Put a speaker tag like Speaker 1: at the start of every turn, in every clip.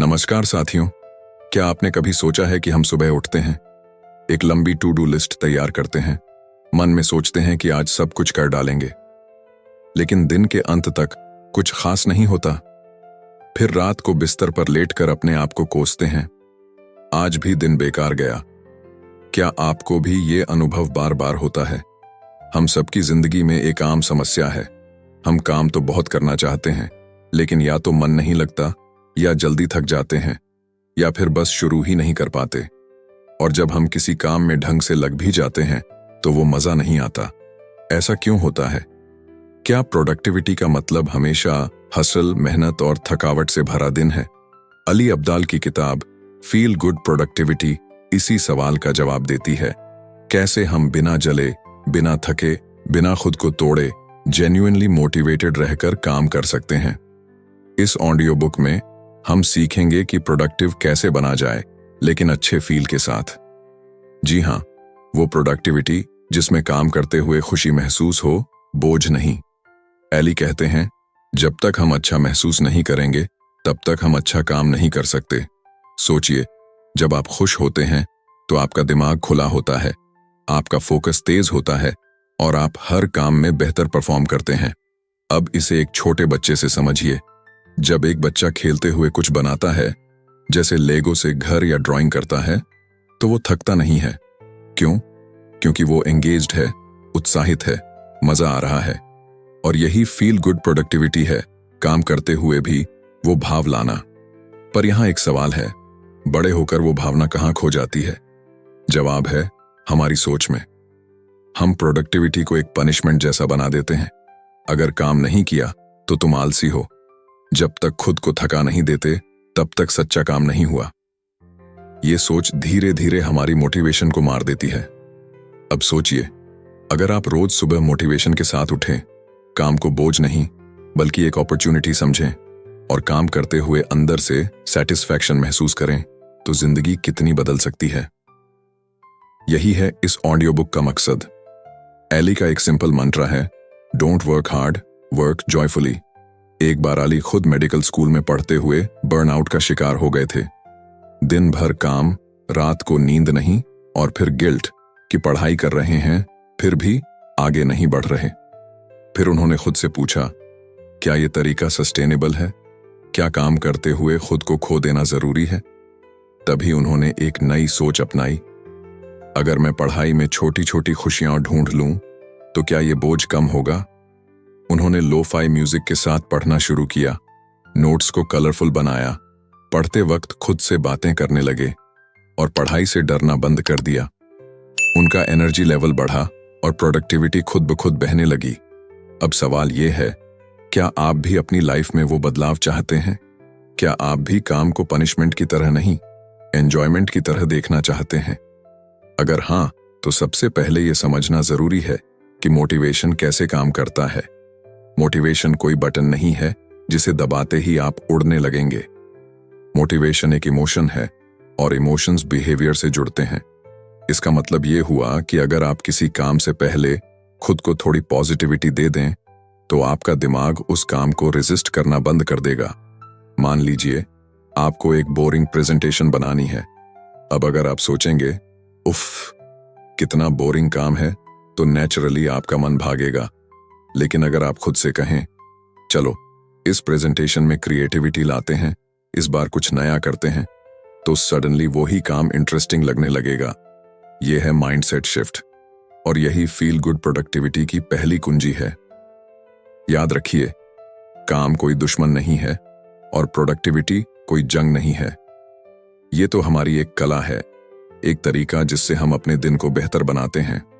Speaker 1: नमस्कार साथियों। क्या आपने कभी सोचा है कि हम सुबह उठते हैं, एक लंबी टू डू लिस्ट तैयार करते हैं, मन में सोचते हैं कि आज सब कुछ कर डालेंगे, लेकिन दिन के अंत तक कुछ खास नहीं होता। फिर रात को बिस्तर पर लेटकर अपने आप को कोसते हैं, आज भी दिन बेकार गया। क्या आपको भी ये अनुभव बार बार होता है? हम सबकी जिंदगी में एक आम समस्या है, हम काम तो बहुत करना चाहते हैं, लेकिन या तो मन नहीं लगता, या जल्दी थक जाते हैं, या फिर बस शुरू ही नहीं कर पाते। और जब हम किसी काम में ढंग से लग भी जाते हैं तो वो मजा नहीं आता। ऐसा क्यों होता है? क्या प्रोडक्टिविटी का मतलब हमेशा हसल, मेहनत और थकावट से भरा दिन है? अली अब्दाल की किताब फील गुड प्रोडक्टिविटी इसी सवाल का जवाब देती है। कैसे हम बिना जले, बिना थके, बिना खुद को तोड़े जेन्युइनली मोटिवेटेड रहकर काम कर सकते हैं। इस ऑडियो बुक में हम सीखेंगे कि प्रोडक्टिव कैसे बना जाए, लेकिन अच्छे फील के साथ। जी हाँ, वो प्रोडक्टिविटी जिसमें काम करते हुए खुशी महसूस हो, बोझ नहीं। एली कहते हैं, जब तक हम अच्छा महसूस नहीं करेंगे तब तक हम अच्छा काम नहीं कर सकते। सोचिए, जब आप खुश होते हैं तो आपका दिमाग खुला होता है, आपका फोकस तेज होता है और आप हर काम में बेहतर परफॉर्म करते हैं। अब इसे एक छोटे बच्चे से समझिए। जब एक बच्चा खेलते हुए कुछ बनाता है, जैसे लेगो से घर या ड्राइंग करता है, तो वो थकता नहीं है। क्यों? क्योंकि वो एंगेज्ड है, उत्साहित है, मजा आ रहा है। और यही फील गुड प्रोडक्टिविटी है, काम करते हुए भी वो भाव लाना। पर यहां एक सवाल है, बड़े होकर वो भावना कहां खो जाती है? जवाब है हमारी सोच में। हम प्रोडक्टिविटी को एक पनिशमेंट जैसा बना देते हैं। अगर काम नहीं किया तो तुम आलसी हो। जब तक खुद को थका नहीं देते तब तक सच्चा काम नहीं हुआ। ये सोच धीरे धीरे हमारी मोटिवेशन को मार देती है। अब सोचिए, अगर आप रोज सुबह मोटिवेशन के साथ उठें, काम को बोझ नहीं बल्कि एक अपॉर्चुनिटी समझें और काम करते हुए अंदर से सेटिस्फैक्शन महसूस करें, तो जिंदगी कितनी बदल सकती है। यही है इस ऑडियो बुक का मकसद। एली का एक सिंपल मंत्रा है, don't work hard, work joyfully. एक बार अली खुद मेडिकल स्कूल में पढ़ते हुए बर्नआउट का शिकार हो गए थे। दिन भर काम, रात को नींद नहीं, और फिर गिल्ट कि पढ़ाई कर रहे हैं फिर भी आगे नहीं बढ़ रहे। फिर उन्होंने खुद से पूछा, क्या यह तरीका सस्टेनेबल है? क्या काम करते हुए खुद को खो देना जरूरी है? तभी उन्होंने एक नई सोच अपनाई। अगर मैं पढ़ाई में छोटी छोटी खुशियां ढूंढ लूं तो क्या ये बोझ कम होगा? उन्होंने लो-फाई म्यूजिक के साथ पढ़ना शुरू किया, नोट्स को कलरफुल बनाया, पढ़ते वक्त खुद से बातें करने लगे और पढ़ाई से डरना बंद कर दिया। उनका एनर्जी लेवल बढ़ा और प्रोडक्टिविटी खुद ब खुद बहने लगी। अब सवाल ये है, क्या आप भी अपनी लाइफ में वो बदलाव चाहते हैं? क्या आप भी काम को पनिशमेंट की तरह नहीं, एंजॉयमेंट की तरह देखना चाहते हैं? अगर हाँ, तो सबसे पहले ये समझना जरूरी है कि मोटिवेशन कैसे काम करता है। मोटिवेशन कोई बटन नहीं है जिसे दबाते ही आप उड़ने लगेंगे। मोटिवेशन एक इमोशन है और इमोशंस बिहेवियर से जुड़ते हैं। इसका मतलब ये हुआ कि अगर आप किसी काम से पहले खुद को थोड़ी पॉजिटिविटी दे दें तो आपका दिमाग उस काम को रेजिस्ट करना बंद कर देगा। मान लीजिए आपको एक बोरिंग प्रेजेंटेशन बनानी है। अब अगर आप सोचेंगे, उफ कितना बोरिंग काम है, तो नेचुरली आपका मन भागेगा। लेकिन अगर आप खुद से कहें, चलो इस प्रेजेंटेशन में क्रिएटिविटी लाते हैं, इस बार कुछ नया करते हैं, तो सडनली वो ही काम इंटरेस्टिंग लगने लगेगा। यह है माइंडसेट शिफ्ट, और यही फील गुड प्रोडक्टिविटी की पहली कुंजी है। याद रखिए, काम कोई दुश्मन नहीं है और प्रोडक्टिविटी कोई जंग नहीं है। ये तो हमारी एक कला है, एक तरीका जिससे हम अपने दिन को बेहतर बनाते हैं।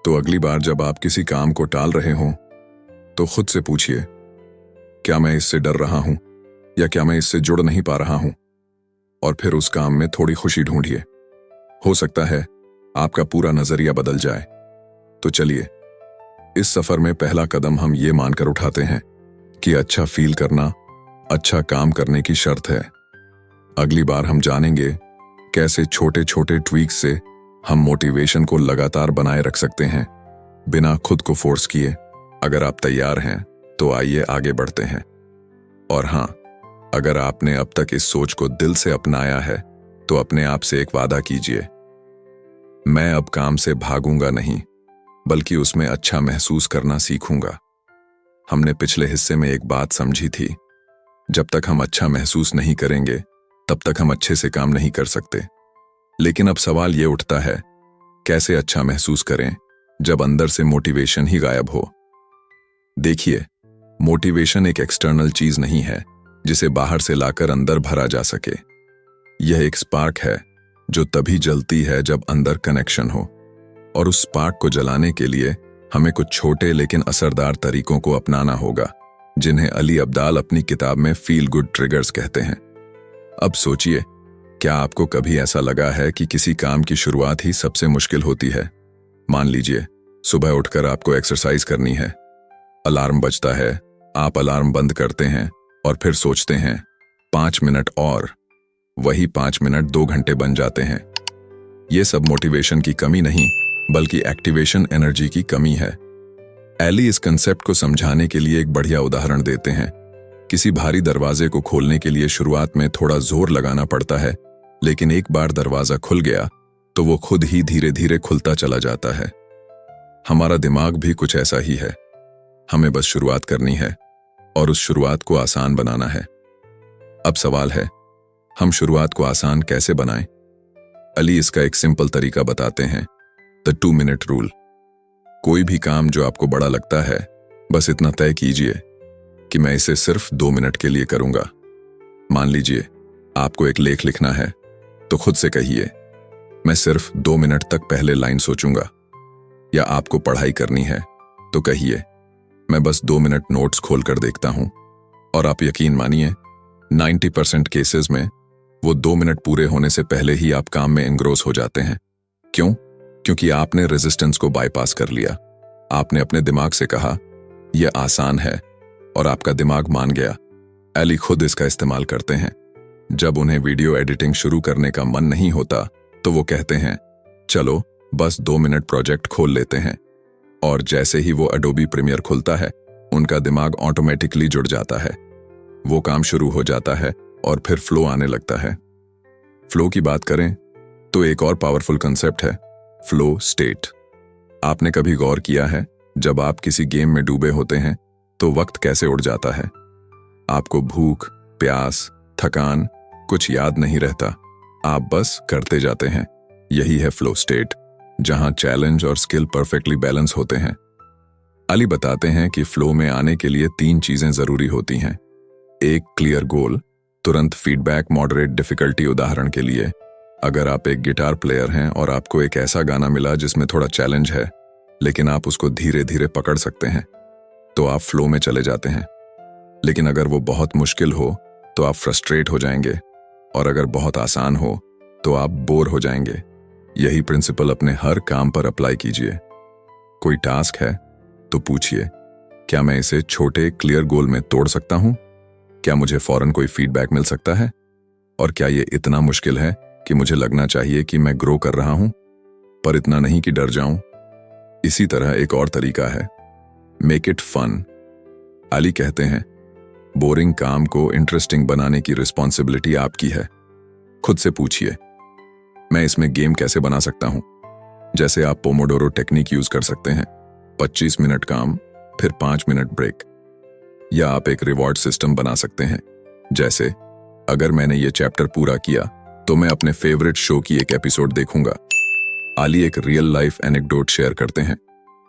Speaker 1: तो अगली बार जब आप किसी काम को टाल रहे हों तो खुद से पूछिए, क्या मैं इससे डर रहा हूं या क्या मैं इससे जुड़ नहीं पा रहा हूं? और फिर उस काम में थोड़ी खुशी ढूंढिए। हो सकता है आपका पूरा नजरिया बदल जाए। तो चलिए, इस सफर में पहला कदम हम ये मानकर उठाते हैं कि अच्छा फील करना अच्छा काम करने की शर्त है। अगली बार हम जानेंगे कैसे छोटे छोटे ट्वीक से हम मोटिवेशन को लगातार बनाए रख सकते हैं, बिना खुद को फोर्स किए। अगर आप तैयार हैं तो आइए आगे बढ़ते हैं। और हाँ, अगर आपने अब तक इस सोच को दिल से अपनाया है तो अपने आप से एक वादा कीजिए, मैं अब काम से भागूंगा नहीं, बल्कि उसमें अच्छा महसूस करना सीखूंगा। हमने पिछले हिस्से में एक बात समझी थी, जब तक हम अच्छा महसूस नहीं करेंगे तब तक हम अच्छे से काम नहीं कर सकते। लेकिन अब सवाल ये उठता है, कैसे अच्छा महसूस करें जब अंदर से मोटिवेशन ही गायब हो। देखिए, मोटिवेशन एक एक्सटर्नल चीज नहीं है जिसे बाहर से लाकर अंदर भरा जा सके। यह एक स्पार्क है जो तभी जलती है जब अंदर कनेक्शन हो, और उस स्पार्क को जलाने के लिए हमें कुछ छोटे लेकिन असरदार तरीकों को अपनाना होगा, जिन्हें अली अब्दाल अपनी किताब में फील गुड ट्रिगर्स कहते हैं। अब सोचिए, क्या आपको कभी ऐसा लगा है कि किसी काम की शुरुआत ही सबसे मुश्किल होती है? मान लीजिए सुबह उठकर आपको एक्सरसाइज करनी है, अलार्म बजता है, आप अलार्म बंद करते हैं और फिर सोचते हैं 5 मिनट और। वही 5 मिनट 2 घंटे बन जाते हैं। यह सब मोटिवेशन की कमी नहीं, बल्कि एक्टिवेशन एनर्जी की कमी है। एली इस कंसेप्ट को समझाने के लिए एक बढ़िया उदाहरण देते हैं। किसी भारी दरवाजे को खोलने के लिए शुरुआत में थोड़ा जोर लगाना पड़ता है, लेकिन एक बार दरवाजा खुल गया तो वो खुद ही धीरे धीरे खुलता चला जाता है। हमारा दिमाग भी कुछ ऐसा ही है। हमें बस शुरुआत करनी है और उस शुरुआत को आसान बनाना है। अब सवाल है, हम शुरुआत को आसान कैसे बनाएं? अली इसका एक सिंपल तरीका बताते हैं, द 2 मिनट रूल। कोई भी काम जो आपको बड़ा लगता है, बस इतना तय कीजिए कि मैं इसे सिर्फ 2 मिनट के लिए करूंगा। मान लीजिए आपको एक लेख लिखना है, तो खुद से कहिए, मैं सिर्फ 2 मिनट तक पहले लाइन सोचूंगा। या आपको पढ़ाई करनी है तो कहिए, मैं बस 2 मिनट नोट्स खोलकर देखता हूं। और आप यकीन मानिए, 90% केसेस में वो 2 मिनट पूरे होने से पहले ही आप काम में एनग्रोस हो जाते हैं। क्यों? क्योंकि आपने रेजिस्टेंस को बाईपास कर लिया। आपने अपने दिमाग से कहा, यह आसान है, और आपका दिमाग मान गया। एली खुद इसका इस्तेमाल करते हैं। जब उन्हें वीडियो एडिटिंग शुरू करने का मन नहीं होता तो वो कहते हैं, चलो बस 2 मिनट प्रोजेक्ट खोल लेते हैं। और जैसे ही वो एडोबी प्रीमियर खुलता है, उनका दिमाग ऑटोमेटिकली जुड़ जाता है। वो काम शुरू हो जाता है और फिर फ्लो आने लगता है। फ्लो की बात करें तो एक और पावरफुल कंसेप्ट है, फ्लो स्टेट। आपने कभी गौर किया है, जब आप किसी गेम में डूबे होते हैं तो वक्त कैसे उड़ जाता है? आपको भूख, प्यास, थकान कुछ याद नहीं रहता, आप बस करते जाते हैं। यही है फ्लो स्टेट, जहां चैलेंज और स्किल परफेक्टली बैलेंस होते हैं। अली बताते हैं कि फ्लो में आने के लिए 3 चीजें जरूरी होती हैं। एक, क्लियर गोल, तुरंत फीडबैक, मॉडरेट डिफिकल्टी। उदाहरण के लिए, अगर आप एक गिटार प्लेयर हैं और आपको एक ऐसा गाना मिला जिसमें थोड़ा चैलेंज है, लेकिन आप उसको धीरे धीरे पकड़ सकते हैं, तो आप फ्लो में चले जाते हैं। लेकिन अगर वो बहुत मुश्किल हो तो आप फ्रस्ट्रेट हो जाएंगे, और अगर बहुत आसान हो तो आप बोर हो जाएंगे। यही प्रिंसिपल अपने हर काम पर अप्लाई कीजिए। कोई टास्क है तो पूछिए, क्या मैं इसे छोटे क्लियर गोल में तोड़ सकता हूं? क्या मुझे फौरन कोई फीडबैक मिल सकता है? और क्या ये इतना मुश्किल है कि मुझे लगना चाहिए कि मैं ग्रो कर रहा हूं, पर इतना नहीं कि डर जाऊं? इसी तरह एक और तरीका है, मेक इट फन। अली कहते हैं, बोरिंग काम को इंटरेस्टिंग बनाने की रिस्पॉन्सिबिलिटी आपकी है। खुद से पूछिए, मैं इसमें गेम कैसे बना सकता हूं? जैसे आप पोमोडोरो टेक्निक यूज कर सकते हैं, 25 मिनट काम, फिर 5 मिनट ब्रेक। या आप एक रिवॉर्ड सिस्टम बना सकते हैं, जैसे अगर मैंने ये चैप्टर पूरा किया तो मैं अपने फेवरेट शो की एक एपिसोड देखूंगा। अली एक रियल लाइफ एनेक्डोट शेयर करते हैं।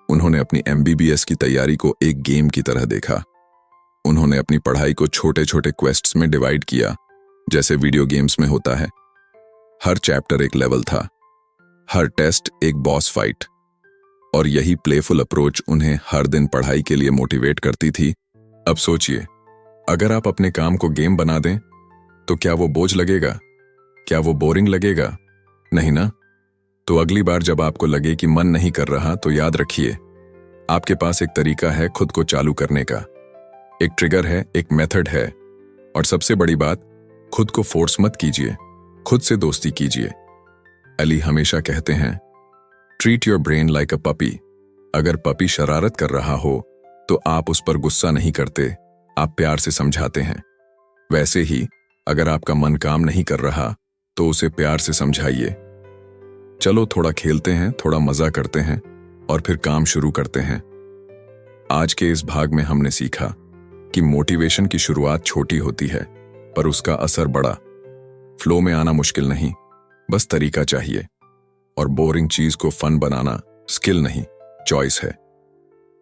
Speaker 1: उन्होंने अपनी MBBS की तैयारी को एक गेम की तरह देखा। उन्होंने अपनी पढ़ाई को छोटे छोटे क्वेस्ट्स में डिवाइड किया, जैसे वीडियो गेम्स में होता है। हर चैप्टर एक लेवल था, हर टेस्ट एक बॉस फाइट। और यही प्लेफुल अप्रोच उन्हें हर दिन पढ़ाई के लिए मोटिवेट करती थी। अब सोचिए, अगर आप अपने काम को गेम बना दें तो क्या वो बोझ लगेगा? क्या वो बोरिंग लगेगा? नहीं ना? तो अगली बार जब आपको लगे कि मन नहीं कर रहा, तो याद रखिए, आपके पास एक तरीका है खुद को चालू करने का। एक ट्रिगर है, एक मेथड है। और सबसे बड़ी बात, खुद को फोर्स मत कीजिए, खुद से दोस्ती कीजिए। अली हमेशा कहते हैं, treat your brain like a puppy. अगर पपी शरारत कर रहा हो तो आप उस पर गुस्सा नहीं करते, आप प्यार से समझाते हैं। वैसे ही अगर आपका मन काम नहीं कर रहा तो उसे प्यार से समझाइए, चलो थोड़ा खेलते हैं, थोड़ा मजा करते हैं और फिर काम शुरू करते हैं। आज के इस भाग में हमने सीखा कि मोटिवेशन की शुरुआत छोटी होती है पर उसका असर बड़ा। फ्लो में आना मुश्किल नहीं, बस तरीका चाहिए। और बोरिंग चीज को फन बनाना स्किल नहीं, चॉइस है।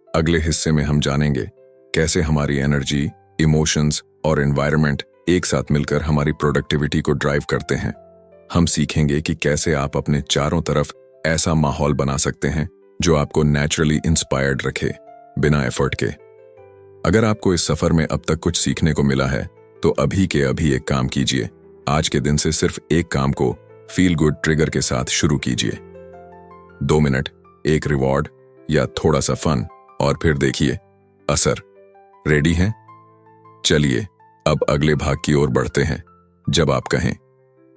Speaker 1: अगले हिस्से में हम जानेंगे कैसे हमारी एनर्जी, इमोशंस और एनवायरनमेंट एक साथ मिलकर हमारी प्रोडक्टिविटी को ड्राइव करते हैं। हम सीखेंगे कि कैसे आप अपने चारों तरफ ऐसा माहौल बना सकते हैं जो आपको नेचुरली इंस्पायर्ड रखे, बिना एफर्ट के। अगर आपको इस सफर में अब तक कुछ सीखने को मिला है तो अभी के अभी एक काम कीजिए। आज के दिन से सिर्फ एक काम को फील गुड ट्रिगर के साथ शुरू कीजिए। 2 मिनट, एक रिवॉर्ड या थोड़ा सा फन और फिर देखिए असर। रेडी हैं? चलिए अब अगले भाग की ओर बढ़ते हैं, जब आप कहें।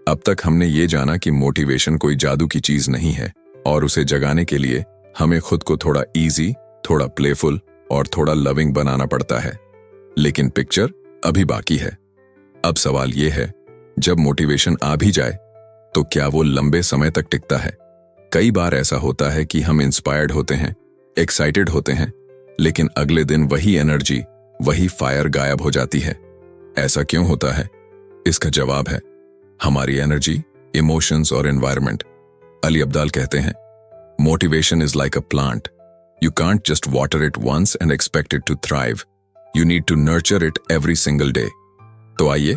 Speaker 1: अब तक हमने ये जाना कि मोटिवेशन कोई जादू की चीज नहीं है और उसे जगाने के लिए हमें खुद को थोड़ा इजी, थोड़ा प्लेफुल और थोड़ा लविंग बनाना पड़ता है। लेकिन पिक्चर अभी बाकी है। अब सवाल यह है, जब मोटिवेशन आ भी जाए तो क्या वो लंबे समय तक टिकता है? कई बार ऐसा होता है कि हम इंस्पायर्ड होते हैं, एक्साइटेड होते हैं, लेकिन अगले दिन वही एनर्जी, वही फायर गायब हो जाती है। ऐसा क्यों होता है? इसका जवाब है हमारी एनर्जी, इमोशंस और एनवायरनमेंट। अली अब्दाल कहते हैं, motivation is like a plant, you can't just water it once and expect it to thrive, you need to nurture it every single day. तो आइए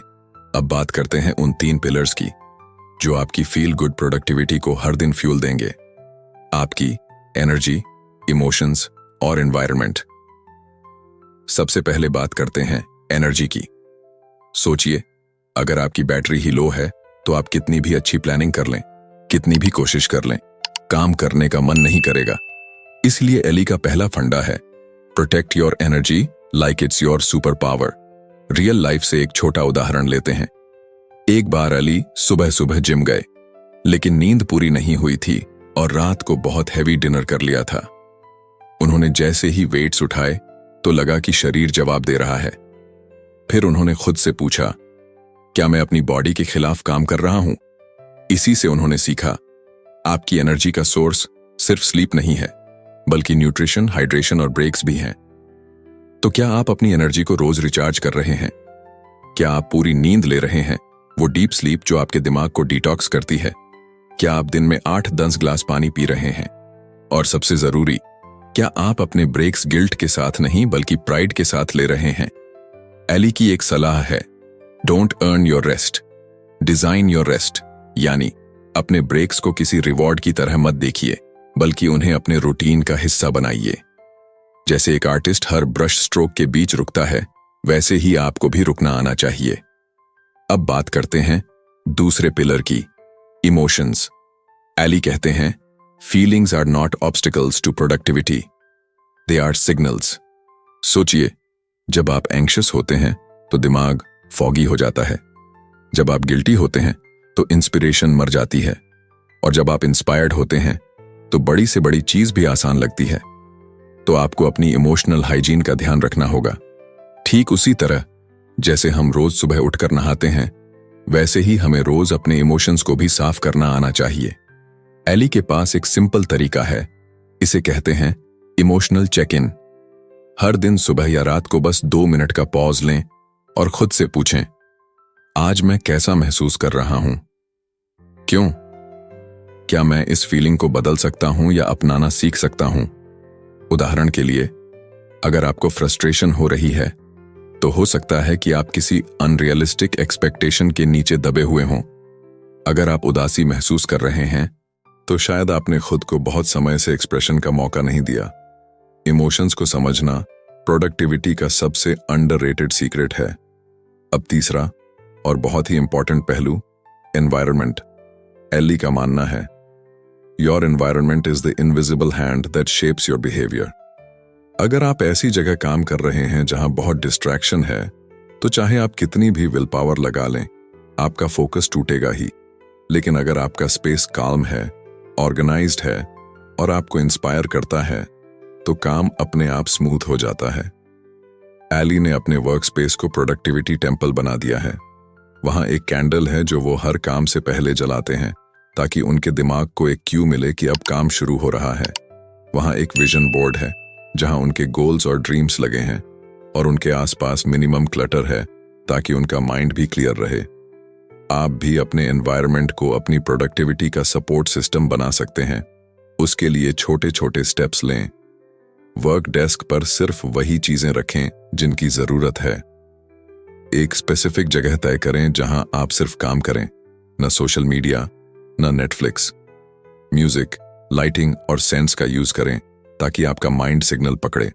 Speaker 1: अब बात करते हैं उन 3 पिलर्स की जो आपकी फील गुड प्रोडक्टिविटी को हर दिन फ्यूल देंगे। आपकी एनर्जी, इमोशंस और एनवायरनमेंट। सबसे पहले बात करते हैं एनर्जी की। सोचिए, अगर आपकी बैटरी ही लो है तो आप कितनी भी अच्छी प्लानिंग कर लें, कितनी भी कोशिश कर लें, काम करने का मन नहीं करेगा। इसलिए एली का पहला फंडा है, protect your energy like it's your super power. Real life से एक छोटा उदाहरण लेते हैं। एक बार अली सुबह सुबह जिम गए, लेकिन नींद पूरी नहीं हुई थी और रात को बहुत हैवी डिनर कर लिया था। उन्होंने जैसे ही वेट्स उठाए तो लगा कि शरीर जवाब दे रहा है। फिर उन्होंने खुद से पूछा, क्या मैं अपनी बॉडी के खिलाफ काम कर रहा हूं? इसी से उन्होंने सीखा, आपकी एनर्जी का सोर्स सिर्फ स्लीप नहीं है, बल्कि न्यूट्रिशन, हाइड्रेशन और ब्रेक्स भी हैं। तो क्या आप अपनी एनर्जी को रोज रिचार्ज कर रहे हैं? क्या आप पूरी नींद ले रहे हैं, वो डीप स्लीप जो आपके दिमाग को डिटॉक्स करती है? क्या आप दिन में 8-10 ग्लास पानी पी रहे हैं? और सबसे जरूरी, क्या आप अपने ब्रेक्स गिल्ट के साथ नहीं बल्कि प्राइड के साथ ले रहे हैं? एली की एक सलाह है, don't earn your rest, design your rest. यानी अपने ब्रेक्स को किसी रिवॉर्ड की तरह मत देखिए, बल्कि उन्हें अपने रूटीन का हिस्सा बनाइए। जैसे एक आर्टिस्ट हर ब्रश स्ट्रोक के बीच रुकता है, वैसे ही आपको भी रुकना आना चाहिए। अब बात करते हैं दूसरे पिलर की, इमोशंस। एली कहते हैं, feelings are not obstacles to productivity, they are signals. सोचिए, जब आप एंग्शियस होते हैं तो दिमाग फॉगी हो जाता है, जब आप गिल्टी होते हैं तो इंस्पिरेशन मर जाती है, और जब आप इंस्पायर्ड होते हैं तो बड़ी से बड़ी चीज भी आसान लगती है। तो आपको अपनी इमोशनल हाइजीन का ध्यान रखना होगा। ठीक उसी तरह जैसे हम रोज सुबह उठकर नहाते हैं, वैसे ही हमें रोज अपने इमोशंस को भी साफ करना आना चाहिए। एली के पास एक सिंपल तरीका है, इसे कहते हैं इमोशनल चेक इन। हर दिन सुबह या रात को बस 2 मिनट का पॉज लें और खुद से पूछें, आज मैं कैसा महसूस कर रहा हूं? क्यों? क्या मैं इस फीलिंग को बदल सकता हूं या अपनाना सीख सकता हूं? उदाहरण के लिए, अगर आपको फ्रस्ट्रेशन हो रही है तो हो सकता है कि आप किसी अनरियलिस्टिक एक्सपेक्टेशन के नीचे दबे हुए हों। अगर आप उदासी महसूस कर रहे हैं तो शायद आपने खुद को बहुत समय से एक्सप्रेशन का मौका नहीं दिया। इमोशंस को समझना प्रोडक्टिविटी का सबसे अंडररेटेड सीक्रेट है। अब तीसरा और बहुत ही इंपॉर्टेंट पहलू, एनवायरनमेंट। एली का मानना है, your environment is the invisible hand that shapes your behaviour. अगर आप ऐसी जगह काम कर रहे हैं जहां बहुत डिस्ट्रैक्शन है, तो चाहे आप कितनी भी विल पावर लगा लें, आपका फोकस टूटेगा ही। लेकिन अगर आपका स्पेस काल्म है, ऑर्गेनाइज्ड है और आपको इंस्पायर करता है, तो काम अपने आप स्मूथ हो जाता है। एली ने अपने वर्क स्पेस को प्रोडक्टिविटी टेम्पल बना दिया है। वहां एक कैंडल है जो वो हर काम से पहले जलाते हैं ताकि उनके दिमाग को एक क्यू मिले कि अब काम शुरू हो रहा है। वहां एक विजन बोर्ड है जहां उनके गोल्स और ड्रीम्स लगे हैं और उनके आसपास मिनिमम क्लटर है ताकि उनका माइंड भी क्लियर रहे। आप भी अपने एनवायरनमेंट को अपनी प्रोडक्टिविटी का सपोर्ट सिस्टम बना सकते हैं। उसके लिए छोटे छोटे स्टेप्स लें। वर्क डेस्क पर सिर्फ वही चीजें रखें जिनकी जरूरत है। एक स्पेसिफिक जगह तय करें जहां आप सिर्फ काम करें, न सोशल मीडिया, न नेटफ्लिक्स। म्यूजिक, लाइटिंग और सेंस का यूज करें ताकि आपका माइंड सिग्नल पकड़े।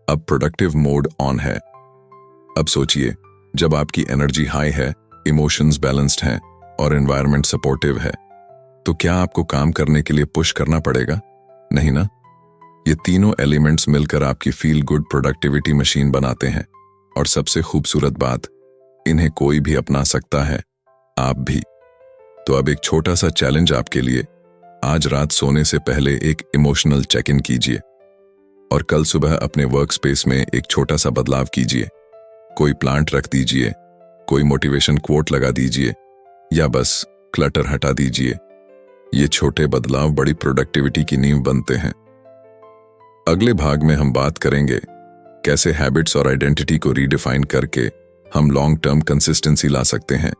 Speaker 1: अब प्रोडक्टिव मोड ऑन है। अब सोचिए, जब आपकी एनर्जी हाई है, इमोशंस बैलेंस्ड हैं और एनवायरनमेंट सपोर्टिव है, तो क्या आपको काम करने के लिए पुश करना पड़ेगा? नहीं ना? ये तीनों एलिमेंट्स मिलकर आपकी फील गुड प्रोडक्टिविटी मशीन बनाते हैं। और सबसे खूबसूरत बात, इन्हें कोई भी अपना सकता है, आप भी। तो अब एक छोटा सा चैलेंज आपके लिए। आज रात सोने से पहले एक इमोशनल चेक इन कीजिए और कल सुबह अपने वर्क स्पेस में एक छोटा सा बदलाव कीजिए। कोई प्लांट रख दीजिए, कोई मोटिवेशन कोट लगा दीजिए या बस क्लटर हटा दीजिए। ये छोटे बदलाव बड़ी प्रोडक्टिविटी की नींव बनते हैं। अगले भाग में हम बात करेंगे कैसे हैबिट्स और आइडेंटिटी को रीडिफाइन करके हम लॉन्ग टर्म कंसिस्टेंसी ला सकते हैं,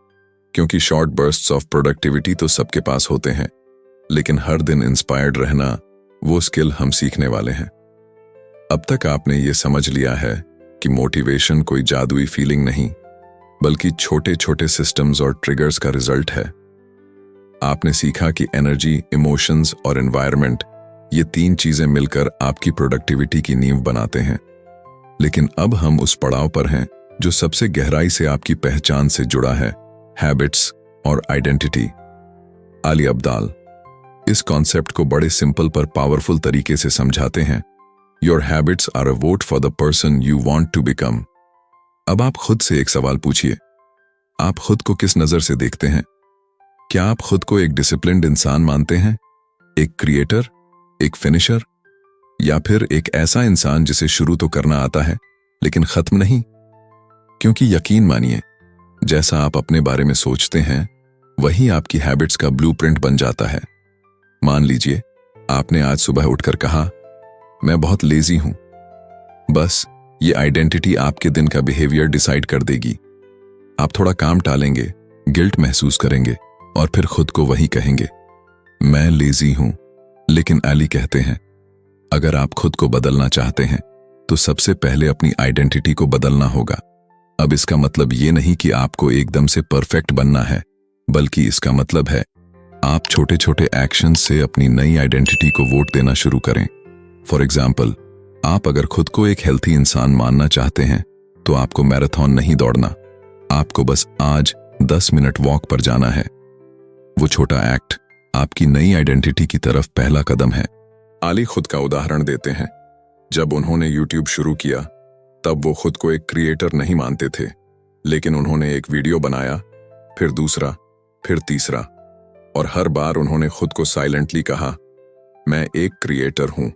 Speaker 1: क्योंकि शॉर्ट बर्स्ट्स ऑफ प्रोडक्टिविटी तो सबके पास होते हैं, लेकिन हर दिन इंस्पायर्ड रहना वो स्किल हम सीखने वाले हैं। अब तक आपने ये समझ लिया है कि मोटिवेशन कोई जादुई फीलिंग नहीं, बल्कि छोटे छोटे सिस्टम्स और ट्रिगर्स का रिजल्ट है। आपने सीखा कि एनर्जी, इमोशंस और एनवायरनमेंट, ये तीन चीजें मिलकर आपकी प्रोडक्टिविटी की नींव बनाते हैं। लेकिन अब हम उस पड़ाव पर हैं जो सबसे गहराई से आपकी पहचान से जुड़ा है, हैबिट्स और आइडेंटिटी। अली अब्दाल इस कॉन्सेप्ट को बड़े सिंपल पर पावरफुल तरीके से समझाते हैं। Your habits are a vote for the person you want to become. अब आप खुद से एक सवाल पूछिए, आप खुद को किस नजर से देखते हैं? क्या आप खुद को एक डिसिप्लिन्ड इंसान मानते हैं, एक क्रिएटर, एक फिनिशर, या फिर एक ऐसा इंसान जिसे शुरू तो करना आता है लेकिन खत्म नहीं? क्योंकि यकीन मानिए, जैसा आप अपने बारे में सोचते हैं वही आपकी हैबिट्स का ब्लूप्रिंट बन जाता है। मान लीजिए आपने आज सुबह उठकर कहा, मैं बहुत लेजी हूं। बस ये आइडेंटिटी आपके दिन का बिहेवियर डिसाइड कर देगी। आप थोड़ा काम टालेंगे, गिल्ट महसूस करेंगे और फिर खुद को वही कहेंगे, मैं लेजी हूं। लेकिन अली कहते हैं, अगर आप खुद को बदलना चाहते हैं तो सबसे पहले अपनी आइडेंटिटी को बदलना होगा। अब इसका मतलब ये नहीं कि आपको एकदम से परफेक्ट बनना है, बल्कि इसका मतलब है आप छोटे छोटे एक्शन से अपनी नई आइडेंटिटी को वोट देना शुरू करें। फॉर एग्जाम्पल, आप अगर खुद को एक हेल्थी इंसान मानना चाहते हैं तो आपको मैराथन नहीं दौड़ना, आपको बस आज 10 मिनट वॉक पर जाना है। वो छोटा एक्ट आपकी नई आइडेंटिटी की तरफ पहला कदम है। अली खुद का उदाहरण देते हैं। जब उन्होंने यूट्यूब शुरू किया तब वो खुद को एक क्रिएटर नहीं मानते थे, लेकिन उन्होंने एक वीडियो बनाया, फिर दूसरा, फिर तीसरा, और हर बार उन्होंने खुद को साइलेंटली कहा, मैं एक क्रिएटर हूं।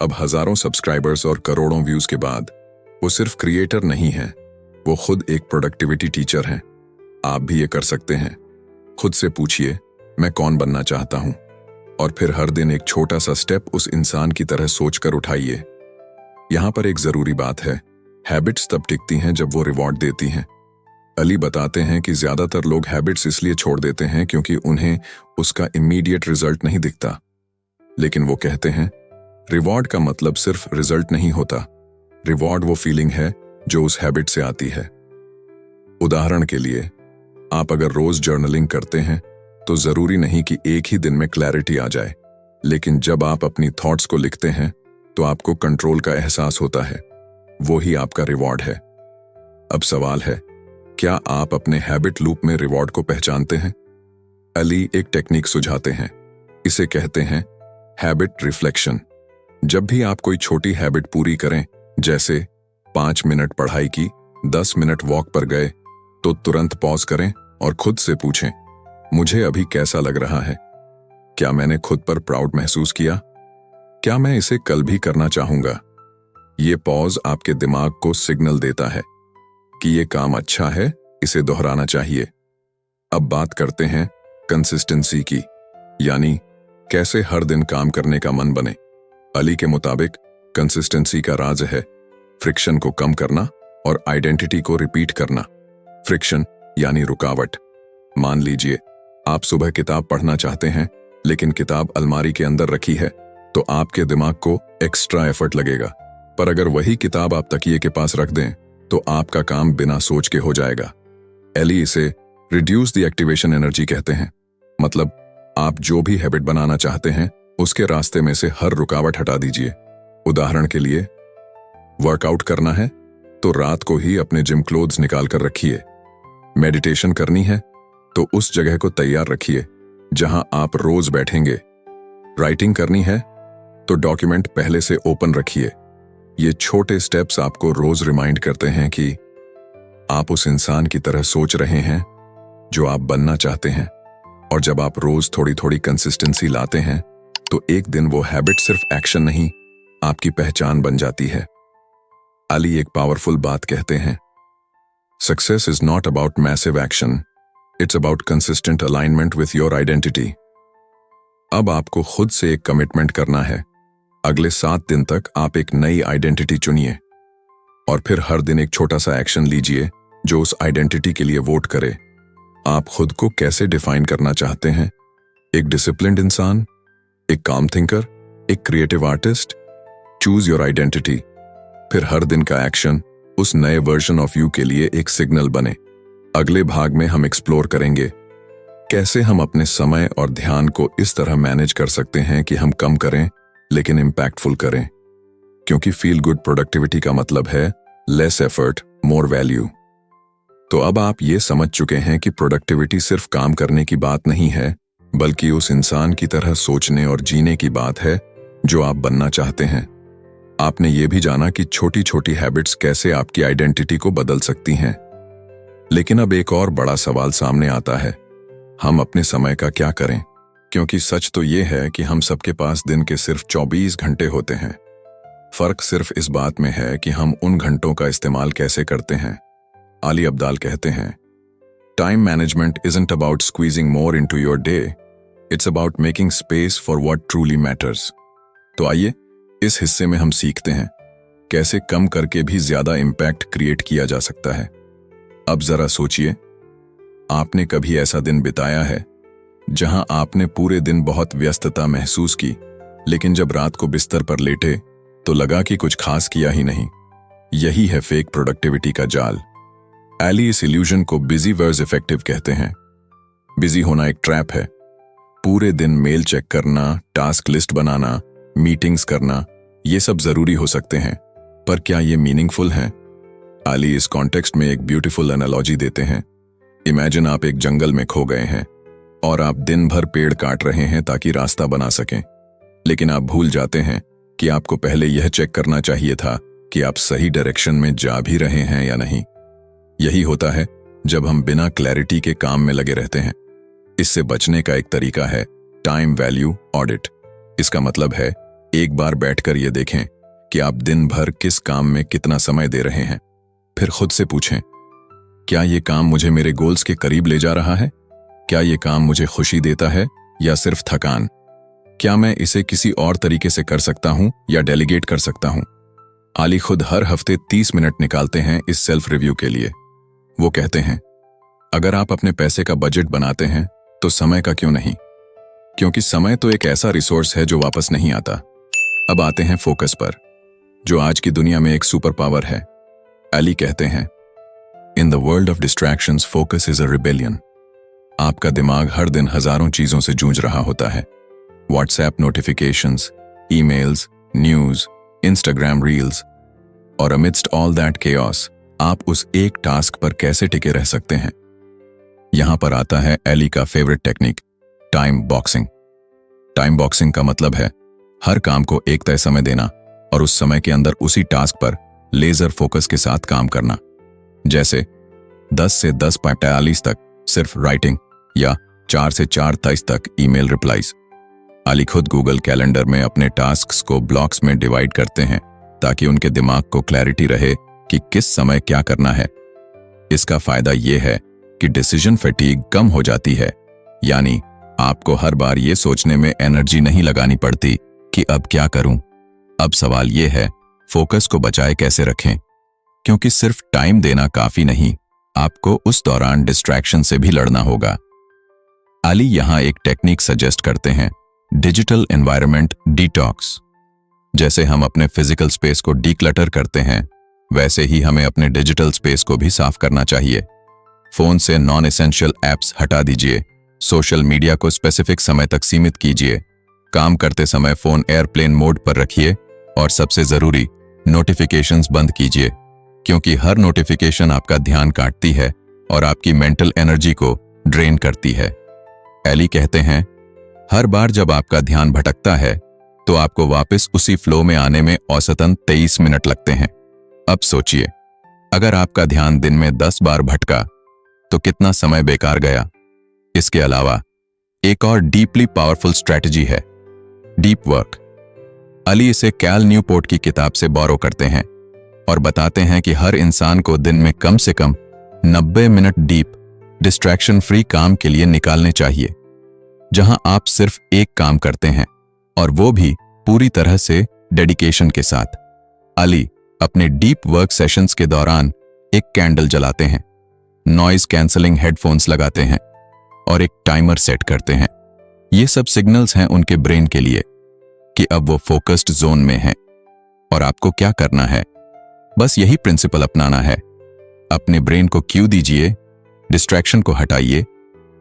Speaker 1: अब हजारों सब्सक्राइबर्स और करोड़ों व्यूज के बाद वो सिर्फ क्रिएटर नहीं हैं, वो खुद एक प्रोडक्टिविटी टीचर हैं। आप भी ये कर सकते हैं। खुद से पूछिए, मैं कौन बनना चाहता हूं, और फिर हर दिन एक छोटा सा स्टेप उस इंसान की तरह सोचकर उठाइए। यहां पर एक जरूरी बात है, हैबिट्स तब टिकती हैं जब वो रिवॉर्ड देती हैं। अली बताते हैं कि ज्यादातर लोग हैबिट्स इसलिए छोड़ देते हैं क्योंकि उन्हें उसका इमीडिएट रिजल्ट नहीं दिखता। लेकिन वो कहते हैं, रिवॉर्ड का मतलब सिर्फ रिजल्ट नहीं होता, रिवॉर्ड वो फीलिंग है जो उस हैबिट से आती है। उदाहरण के लिए, आप अगर रोज जर्नलिंग करते हैं तो जरूरी नहीं कि एक ही दिन में क्लैरिटी आ जाए, लेकिन जब आप अपनी थॉट्स को लिखते हैं तो आपको कंट्रोल का एहसास होता है। वो ही आपका रिवॉर्ड है। अब सवाल है, क्या आप अपने हैबिट लूप में रिवॉर्ड को पहचानते हैं? अली एक टेक्निक सुझाते हैं, इसे कहते हैं हैबिट रिफ्लेक्शन। जब भी आप कोई छोटी हैबिट पूरी करें, जैसे 5 मिनट पढ़ाई की, 10 मिनट वॉक पर गए, तो तुरंत पॉज करें और खुद से पूछें, मुझे अभी कैसा लग रहा है? क्या मैंने खुद पर प्राउड महसूस किया? क्या मैं इसे कल भी करना चाहूंगा? ये पॉज आपके दिमाग को सिग्नल देता है कि ये काम अच्छा है, इसे दोहराना चाहिए। अब बात करते हैं कंसिस्टेंसी की, यानी कैसे हर दिन काम करने का मन बने। अली के मुताबिक कंसिस्टेंसी का राज है फ्रिक्शन को कम करना और आइडेंटिटी को रिपीट करना। फ्रिक्शन यानी रुकावट। मान लीजिए आप सुबह किताब पढ़ना चाहते हैं, लेकिन किताब अलमारी के अंदर रखी है, तो आपके दिमाग को एक्स्ट्रा एफर्ट लगेगा। पर अगर वही किताब आप तकिए के पास रख दें, तो आपका काम बिना सोच के हो जाएगा। एली इसे रिड्यूस द एक्टिवेशन एनर्जी कहते हैं। मतलब आप जो भी हैबिट बनाना चाहते हैं, उसके रास्ते में से हर रुकावट हटा दीजिए। उदाहरण के लिए, वर्कआउट करना है तो रात को ही अपने जिम क्लोथ्स निकाल कर रखिए। मेडिटेशन करनी है तो उस जगह को तैयार रखिए जहां आप रोज बैठेंगे। राइटिंग करनी है तो डॉक्यूमेंट पहले से ओपन रखिए। ये छोटे स्टेप्स आपको रोज रिमाइंड करते हैं कि आप उस इंसान की तरह सोच रहे हैं जो आप बनना चाहते हैं। और जब आप रोज थोड़ी थोड़ी कंसिस्टेंसी लाते हैं, तो एक दिन वो हैबिट सिर्फ एक्शन नहीं, आपकी पहचान बन जाती है। अली एक पावरफुल बात कहते हैं, success is not about massive action, it's about consistent alignment with your identity. अब आपको खुद से एक कमिटमेंट करना है। अगले 7 दिन तक आप एक नई आइडेंटिटी चुनिए और फिर हर दिन एक छोटा सा एक्शन लीजिए जो उस आइडेंटिटी के लिए वोट करे। आप खुद को कैसे डिफाइन करना चाहते हैं? एक डिसिप्लिन्ड इंसान, एक काम थिंकर, एक creative artist? Choose your identity. फिर हर दिन का एक्शन उस नए वर्जन ऑफ यू के लिए एक सिग्नल बने। अगले भाग में हम एक्सप्लोर करेंगे कैसे हम अपने समय और ध्यान को इस तरह मैनेज कर सकते हैं कि हम कम करें लेकिन इम्पैक्टफुल करें। क्योंकि फील गुड प्रोडक्टिविटी का मतलब है लेस एफर्ट, मोर वैल्यू। तो अब आप ये समझ चुके हैं कि प्रोडक्टिविटी सिर्फ काम करने की बात नहीं है, बल्कि उस इंसान की तरह सोचने और जीने की बात है जो आप बनना चाहते हैं। आपने ये भी जाना कि छोटी छोटी हैबिट्स कैसे आपकी आइडेंटिटी को बदल सकती हैं। लेकिन अब एक और बड़ा सवाल सामने आता है, हम अपने समय का क्या करें? क्योंकि सच तो ये है कि हम सबके पास दिन के सिर्फ 24 घंटे होते हैं। फर्क सिर्फ इस बात में है कि हम उन घंटों का इस्तेमाल कैसे करते हैं। अली अब्दाल कहते हैं, time management isn't about squeezing more into your day, it's about making space for what truly matters। तो आइए इस हिस्से में हम सीखते हैं कैसे कम करके भी ज्यादा इम्पैक्ट क्रिएट किया जा सकता है। अब जरा सोचिए, आपने कभी ऐसा दिन बिताया है जहां आपने पूरे दिन बहुत व्यस्तता महसूस की, लेकिन जब रात को बिस्तर पर लेटे तो लगा कि कुछ खास किया ही नहीं? यही है फेक प्रोडक्टिविटी का जाल। एली इस इल्यूजन को बिजी वर्स इफेक्टिव कहते हैं। बिजी होना एक ट्रैप है। पूरे दिन मेल चेक करना, टास्क लिस्ट बनाना, मीटिंग्स करना, ये सब जरूरी हो सकते हैं, पर क्या ये मीनिंगफुल हैं? अली इस कॉन्टेक्स्ट में एक ब्यूटीफुल एनालॉजी देते हैं। इमेजिन आप एक जंगल में खो गए हैं और आप दिन भर पेड़ काट रहे हैं ताकि रास्ता बना सकें, लेकिन आप भूल जाते हैं कि आपको पहले यह चेक करना चाहिए था कि आप सही डायरेक्शन में जा भी रहे हैं या नहीं। यही होता है जब हम बिना क्लैरिटी के काम में लगे रहते हैं। इससे बचने का एक तरीका है टाइम वैल्यू ऑडिट। इसका मतलब है एक बार बैठकर यह देखें कि आप दिन भर किस काम में कितना समय दे रहे हैं। फिर खुद से पूछें, क्या यह काम मुझे मेरे गोल्स के करीब ले जा रहा है? क्या यह काम मुझे खुशी देता है या सिर्फ थकान? क्या मैं इसे किसी और तरीके से कर सकता हूं या डेलीगेट कर सकता हूं? अली खुद हर हफ्ते 30 मिनट निकालते हैं इस सेल्फ रिव्यू के लिए। वो कहते हैं, अगर आप अपने पैसे का बजट बनाते हैं तो समय का क्यों नहीं? क्योंकि समय तो एक ऐसा रिसोर्स है जो वापस नहीं आता। अब आते हैं फोकस पर, जो आज की दुनिया में एक सुपर पावर है। अली कहते हैं, in the world of distractions focus is a rebellion. आपका दिमाग हर दिन हजारों चीजों से जूझ रहा होता है। WhatsApp notifications, emails, news, Instagram reels, और अमिडस्ट ऑल दैट केओस आप उस एक टास्क पर कैसे टिके रह सकते हैं? यहां पर आता है एली का favourite technique, time boxing. Time boxing का मतलब है हर काम को एक तय समय देना और उस समय के अंदर उसी टास्क पर लेजर फोकस के साथ काम करना। जैसे 10 से 10:45 तक सिर्फ राइटिंग या 4 से 4:23 तक ईमेल रिप्लाईज। अली खुद गूगल कैलेंडर में अपने टास्क्स को ब्लॉक्स में डिवाइड करते हैं ताकि उनके दिमाग को क्लैरिटी रहे कि किस समय क्या करना है। इसका फायदा यह है कि डिसीजन फैटीग कम हो जाती है, यानी आपको हर बार ये सोचने में एनर्जी नहीं लगानी पड़ती कि अब क्या करूं। अब सवाल यह है, फोकस को बचाए कैसे रखें, क्योंकि सिर्फ टाइम देना काफी नहीं, आपको उस दौरान डिस्ट्रैक्शन से भी लड़ना होगा। अली यहां एक टेक्निक सजेस्ट करते हैं, डिजिटल एनवायरनमेंट डिटॉक्स। जैसे हम अपने फिजिकल स्पेस को डीक्लटर करते हैं, वैसे ही हमें अपने डिजिटल स्पेस को भी साफ करना चाहिए। फोन से नॉन एसेंशियल ऐप्स हटा दीजिए, सोशल मीडिया को स्पेसिफिक समय तक सीमित कीजिए, काम करते समय फोन एयरप्लेन मोड पर रखिए और सबसे जरूरी नोटिफिकेशंस बंद कीजिए, क्योंकि हर नोटिफिकेशन आपका ध्यान काटती है और आपकी मेंटल एनर्जी को ड्रेन करती है। एली कहते हैं, हर बार जब आपका ध्यान भटकता है तो आपको वापस उसी फ्लो में आने में औसतन 23 मिनट लगते हैं। अब सोचिए, अगर आपका ध्यान दिन में 10 बार भटका तो कितना समय बेकार गया। इसके अलावा एक और डीपली पावरफुल स्ट्रेटजी है, डीप वर्क। अली इसे कैल न्यूपोर्ट की किताब से बोरो करते हैं और बताते हैं कि हर इंसान को दिन में कम से कम 90 मिनट डीप डिस्ट्रैक्शन फ्री काम के लिए निकालने चाहिए, जहां आप सिर्फ एक काम करते हैं और वो भी पूरी तरह से डेडिकेशन के साथ। अली अपने डीप वर्क सेशंस के दौरान एक कैंडल जलाते हैं, नॉइज कैंसलिंग हेडफोन्स लगाते हैं और एक टाइमर सेट करते हैं। ये सब सिग्नल्स हैं उनके ब्रेन के लिए कि अब वो फोकस्ड जोन में हैं। और आपको क्या करना है, बस यही प्रिंसिपल अपनाना है। अपने ब्रेन को क्यू दीजिए, डिस्ट्रैक्शन को हटाइए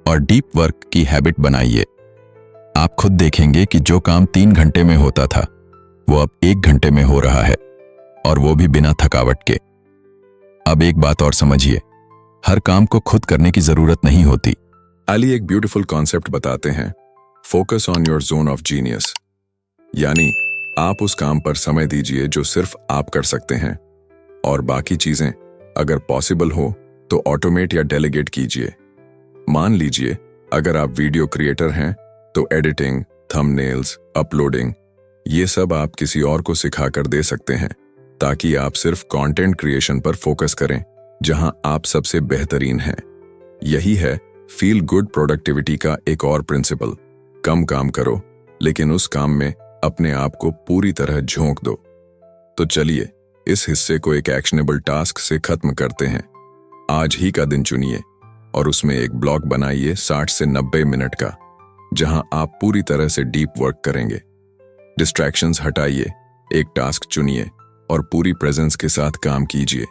Speaker 1: और डीप वर्क की हैबिट बनाइए। आप खुद देखेंगे कि जो काम 3 घंटे में होता था वो अब 1 घंटे में हो रहा है, और वो भी बिना थकावट के। अब एक बात और समझिए, हर काम को खुद करने की जरूरत नहीं होती। अली एक ब्यूटीफुल कॉन्सेप्ट बताते हैं, focus on your zone of genius, यानी आप उस काम पर समय दीजिए जो सिर्फ आप कर सकते हैं, और बाकी चीजें अगर पॉसिबल हो तो ऑटोमेट या डेलीगेट कीजिए। मान लीजिए अगर आप वीडियो क्रिएटर हैं तो एडिटिंग, थंबनेल्स, अपलोडिंग, ये सब आप किसी और को सिखाकर दे सकते हैं, ताकि आप सिर्फ कंटेंट क्रिएशन पर फोकस करें जहां आप सबसे बेहतरीन हैं। यही है फील गुड प्रोडक्टिविटी का एक और प्रिंसिपल, कम काम करो लेकिन उस काम में अपने आप को पूरी तरह झोंक दो। तो चलिए इस हिस्से को एक एक्शनेबल टास्क से खत्म करते हैं। आज ही का दिन चुनिए और उसमें एक ब्लॉग बनाइए 60 से 90 मिनट का, जहां आप पूरी तरह से डीप वर्क करेंगे। डिस्ट्रैक्शंस हटाइए, एक टास्क चुनिए और पूरी प्रेजेंस के साथ काम कीजिए।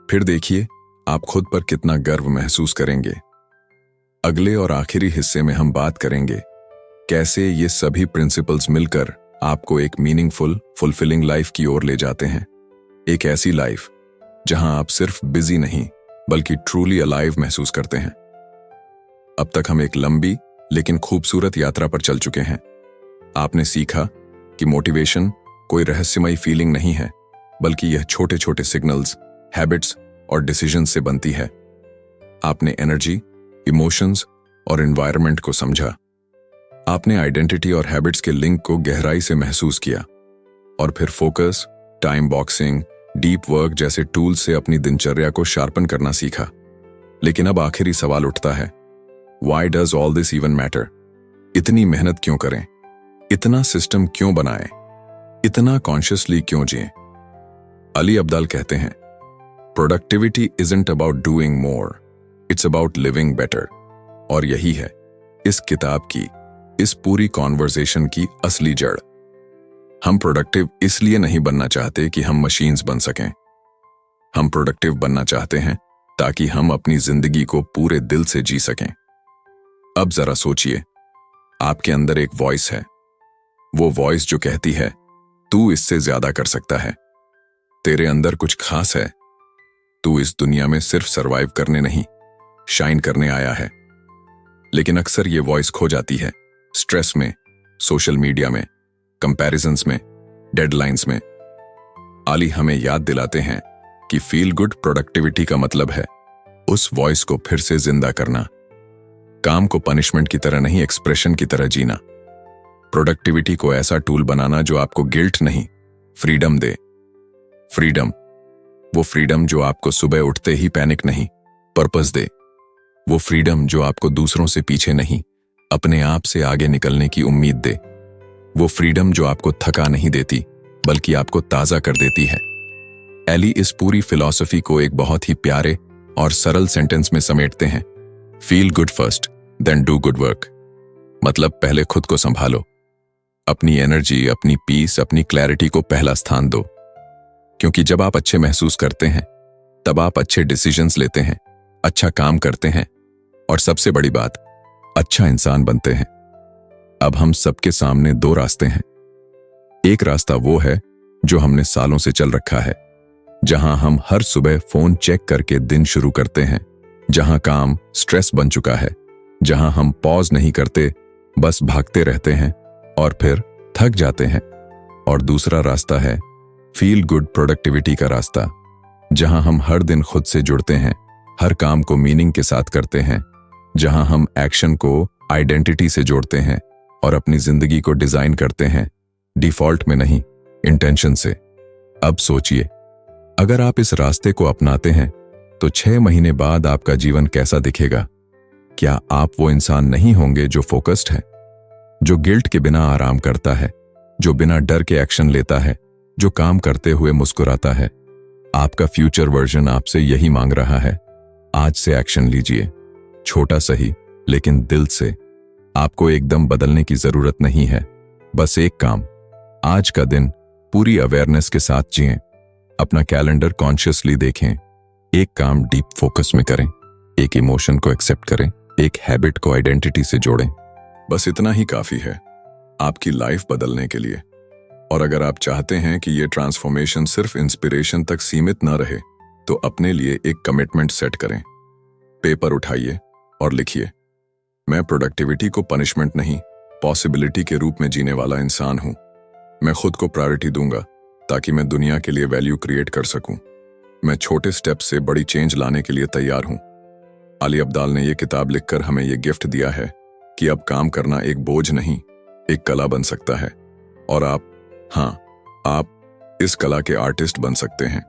Speaker 1: फिर देखिए आप खुद पर कितना गर्व महसूस करेंगे। अगले और आखिरी हिस्से में हम बात करेंगे कैसे ये सभी प्रिंसिपल्स मिलकर आपको एक मीनिंगफुल, फुलफिलिंग लाइफ की ओर ले जाते हैं। एक ऐसी लाइफ जहां आप सिर्फ बिजी नहीं बल्कि ट्रूली अलाइव महसूस करते हैं। अब तक हम एक लंबी लेकिन खूबसूरत यात्रा पर चल चुके हैं। आपने सीखा कि मोटिवेशन कोई रहस्यमयी फीलिंग नहीं है, बल्कि यह छोटे छोटे सिग्नल्स, हैबिट्स और डिसीजंस से बनती है। आपने एनर्जी, इमोशंस और एनवायरनमेंट को समझा। आपने आइडेंटिटी और हैबिट्स के लिंक को गहराई से महसूस किया और फिर focus, time boxing, deep work जैसे टूल्स से अपनी दिनचर्या को शार्पन करना सीखा। लेकिन अब आखिरी सवाल उठता है, Why does all this even matter? इतनी मेहनत क्यों करें? इतना सिस्टम क्यों बनाएं? इतना कॉन्शियसली क्यों जिएं? अली अब्दाल कहते हैं, productivity isn't about doing more, it's about living better। और यही है इस किताब की, इस पूरी कॉन्वर्सेशन की असली जड़। हम प्रोडक्टिव इसलिए नहीं बनना चाहते कि हम मशीन्स बन सकें। हम प्रोडक्टिव बनना चाहते हैं ताकि हम अपनी जिंदगी को पूरे दिल से जी सकें। अब जरा सोचिए, आपके अंदर एक वॉइस है, वो वॉइस जो कहती है तू इससे ज्यादा कर सकता है, तेरे अंदर कुछ खास है, तू इस दुनिया में सिर्फ सरवाइव करने नहीं, शाइन करने आया है। लेकिन अक्सर ये वॉइस खो जाती है स्ट्रेस में, सोशल मीडिया में, कंपैरिजंस में, डेडलाइंस में। अली हमें याद दिलाते हैं कि फील गुड प्रोडक्टिविटी का मतलब है उस वॉइस को फिर से जिंदा करना। काम को पनिशमेंट की तरह नहीं, एक्सप्रेशन की तरह जीना। प्रोडक्टिविटी को ऐसा टूल बनाना जो आपको गिल्ट नहीं, फ्रीडम दे। फ्रीडम, वो फ्रीडम जो आपको सुबह उठते ही पैनिक नहीं, पर्पस दे। वो फ्रीडम जो आपको दूसरों से पीछे नहीं, अपने आप से आगे निकलने की उम्मीद दे। वो फ्रीडम जो आपको थका नहीं देती, बल्कि आपको ताजा कर देती है। एली इस पूरी फिलॉसफी को एक बहुत ही प्यारे और सरल सेंटेंस में समेटते हैं। Feel good first, then do good work. मतलब पहले खुद को संभालो, अपनी एनर्जी, अपनी पीस, अपनी क्लैरिटी को पहला स्थान दो। क्योंकि जब आप अच्छे महसूस करते हैं, तब आप अच्छे डिसीजंस लेते हैं, अच्छा काम करते हैं और सबसे बड़ी बात, अच्छा इंसान बनते हैं। अब हम सबके सामने दो रास्ते हैं। एक रास्ता वो है जो हमने सालों से चल रखा है, जहां हम हर सुबह फोन चेक करके दिन शुरू करते हैं, जहां काम स्ट्रेस बन चुका है, जहां हम पॉज नहीं करते, बस भागते रहते हैं और फिर थक जाते हैं। और दूसरा रास्ता है फील गुड प्रोडक्टिविटी का रास्ता, जहां हम हर दिन खुद से जुड़ते हैं, हर काम को मीनिंग के साथ करते हैं, जहां हम एक्शन को आइडेंटिटी से जोड़ते हैं और अपनी जिंदगी को डिजाइन करते हैं, डिफॉल्ट में नहीं, इंटेंशन से। अब सोचिए, अगर आप इस रास्ते को अपनाते हैं तो 6 महीने बाद आपका जीवन कैसा दिखेगा? क्या आप वो इंसान नहीं होंगे जो फोकस्ड है, जो गिल्ट के बिना आराम करता है, जो बिना डर के एक्शन लेता है, जो काम करते हुए मुस्कुराता है? आपका फ्यूचर वर्जन आपसे यही मांग रहा है। आज से एक्शन लीजिए, छोटा सही लेकिन दिल से। आपको एकदम बदलने की जरूरत नहीं है, बस एक काम, आज का दिन पूरी अवेयरनेस के साथ जिएं, अपना कैलेंडर कॉन्शियसली देखें, एक काम डीप फोकस में करें, एक इमोशन को एक्सेप्ट करें, एक हैबिट को आइडेंटिटी से जोड़ें। बस इतना ही काफी है आपकी लाइफ बदलने के लिए। और अगर आप चाहते हैं कि ये ट्रांसफॉर्मेशन सिर्फ इंस्पिरेशन तक सीमित न रहे, तो अपने लिए एक कमिटमेंट सेट करें। पेपर उठाइए और लिखिए, मैं प्रोडक्टिविटी को पनिशमेंट नहीं, पॉसिबिलिटी के रूप में जीने वाला इंसान हूं। मैं खुद को प्रायोरिटी दूंगा ताकि मैं दुनिया के लिए वैल्यू क्रिएट कर सकूं। मैं छोटे स्टेप से बड़ी चेंज लाने के लिए तैयार हूं। अली अब्दाल ने यह किताब लिखकर हमें यह गिफ्ट दिया है कि अब काम करना एक बोझ नहीं, एक कला बन सकता है। और आप इस कला के आर्टिस्ट बन सकते हैं।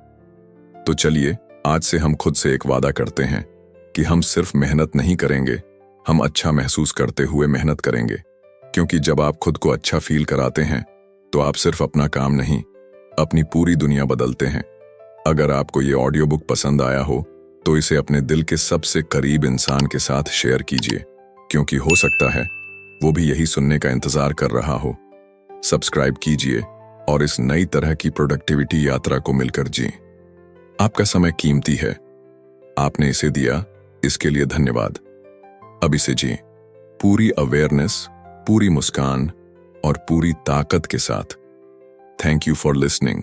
Speaker 1: तो चलिए, आज से हम खुद से एक वादा करते हैं कि हम सिर्फ मेहनत नहीं करेंगे, हम अच्छा महसूस करते हुए मेहनत करेंगे। क्योंकि जब आप खुद को अच्छा फील कराते हैं, तो आप सिर्फ अपना काम नहीं, अपनी पूरी दुनिया बदलते हैं। अगर आपको ये ऑडियो बुक पसंद आया हो, तो इसे अपने दिल के सबसे करीब इंसान के साथ शेयर कीजिए, क्योंकि हो सकता है वो भी यही सुनने का इंतजार कर रहा हो। सब्सक्राइब कीजिए और इस नई तरह की प्रोडक्टिविटी यात्रा को मिलकर जिएं। आपका समय कीमती है, आपने इसे दिया, इसके लिए धन्यवाद। अब इसे जिएं, पूरी अवेयरनेस, पूरी मुस्कान और पूरी ताकत के साथ। Thank you for listening.